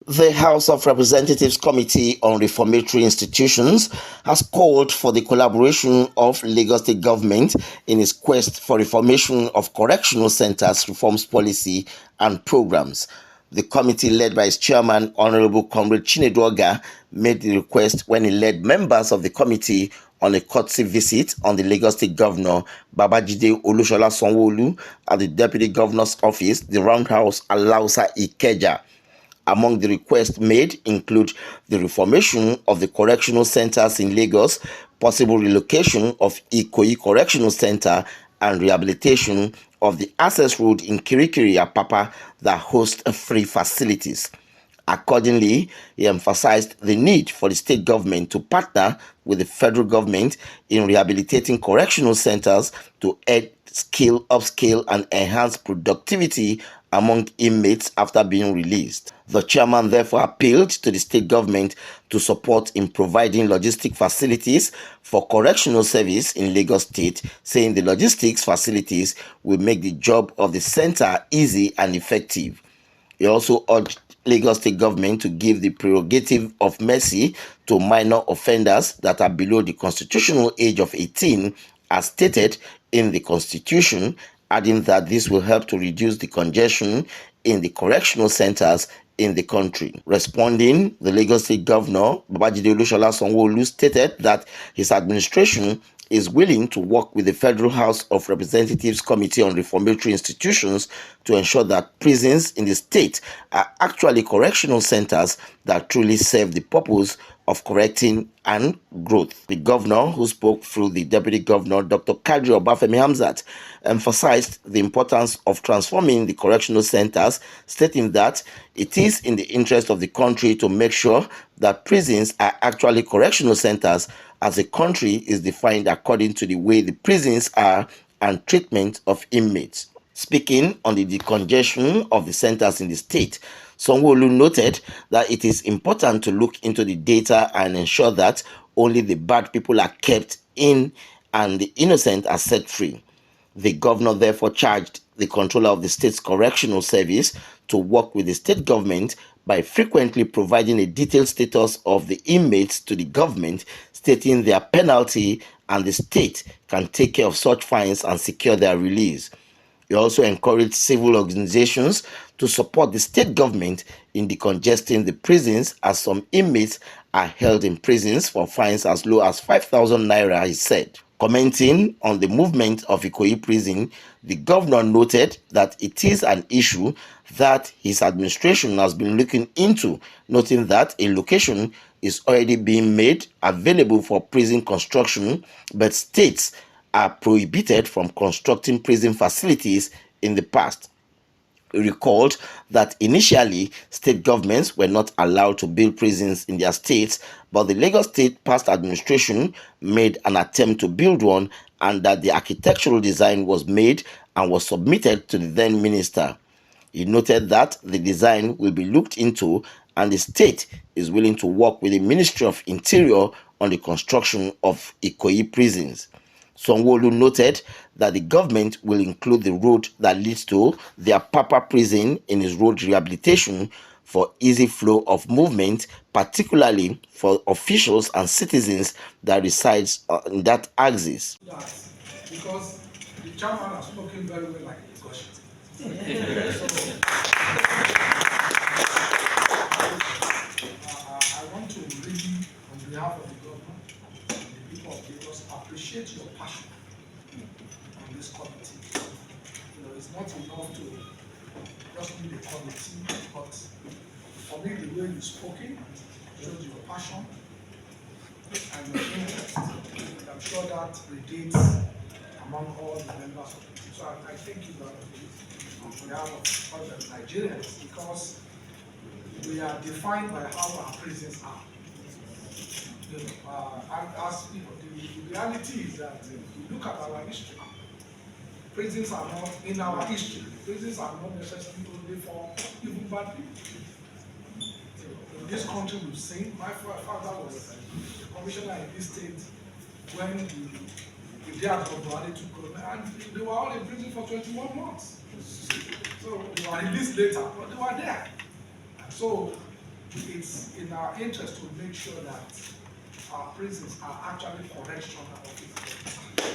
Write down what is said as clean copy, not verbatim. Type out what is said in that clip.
The House of Representatives Committee on Reformatory Institutions has called for the collaboration of Lagos State Government in its quest for reformation of correctional centers reforms policy and programs. The committee, led by its chairman, Honorable Comrade Chinedu Oga, made the request when he led members of the committee on a courtesy visit on the Lagos State Governor Babajide Olusola Sanwo-Olu at the Deputy Governor's office, the Roundhouse, Alausa, Ikeja. Among the requests made include the reformation of the correctional centers in Lagos, possible relocation of Ikoyi Correctional Center, and rehabilitation of the access road in Kirikiri, Apapa that host free facilities. Accordingly, he emphasized the need for the state government to partner with the federal government in rehabilitating correctional centers to aid skill, upskill, and enhance productivity among inmates after being released. The chairman therefore appealed to the state government to support in providing logistic facilities for correctional service in Lagos State, saying the logistics facilities will make the job of the center easy and effective. He also urged Lagos State government to give the prerogative of mercy to minor offenders that are below the constitutional age of 18, as stated in the Constitution, adding that this will help to reduce the congestion in the correctional centers in the country. Responding, the Lagos State Governor, Babajide Olusola Sanwo-Olu, stated that his administration is willing to work with the Federal House of Representatives Committee on Reformatory Institutions to ensure that prisons in the state are actually correctional centers that truly serve the purpose of correcting and growth. The governor, who spoke through the deputy governor, Dr. Kadri Obafemi Hamzat, emphasized the importance of transforming the correctional centers, stating that it is in the interest of the country to make sure that prisons are actually correctional centers, as a country is defined according to the way the prisons are and treatment of inmates. Speaking on the decongestion of the centers in the state, Sanwo-Olu noted that it is important to look into the data and ensure that only the bad people are kept in and the innocent are set free. The governor therefore charged the controller of the state's correctional service to work with the state government by frequently providing a detailed status of the inmates to the government, stating their penalty, and the state can take care of such fines and secure their release. He also encouraged civil organizations to support the state government in decongesting the prisons, as some inmates are held in prisons for fines as low as 5,000 naira, he said. Commenting on the movement of Ikoyi prison, the governor noted that it is an issue that his administration has been looking into, noting that a location is already being made available for prison construction, but states are prohibited from constructing prison facilities in the past. He recalled that initially state governments were not allowed to build prisons in their states, but the Lagos State past administration made an attempt to build one, and that the architectural design was made and was submitted to the then minister. He noted that the design will be looked into and the state is willing to work with the Ministry of Interior on the construction of Ikoyi prisons. Sanwo-Olu noted that the government will include the road that leads to their Papa prison in its road rehabilitation for easy flow of movement, particularly for officials and citizens that resides in that axis. Because the chairman has spoken very well like a discussion. I want to really, on behalf of the government and the people of Lagos, appreciate your passion on this committee. It's not enough to just need a committee, but for me, the way you've spoken shows your passion and your interest. And I'm sure that radiates among all the members of the team. So I thank you very much on behalf of other Nigerians, because we are defined by how our prisons are. And as the reality is that if you look at our history, prisons are not in our history. Prisons are not necessarily only for even bad people. In this country, we've seen, my father was a commissioner in this state when the day after Buhari took over, and they were all in prison for 21 months. So they were released later, but they were there. And so it's in our interest to make sure that our prisons are actually correctional offices.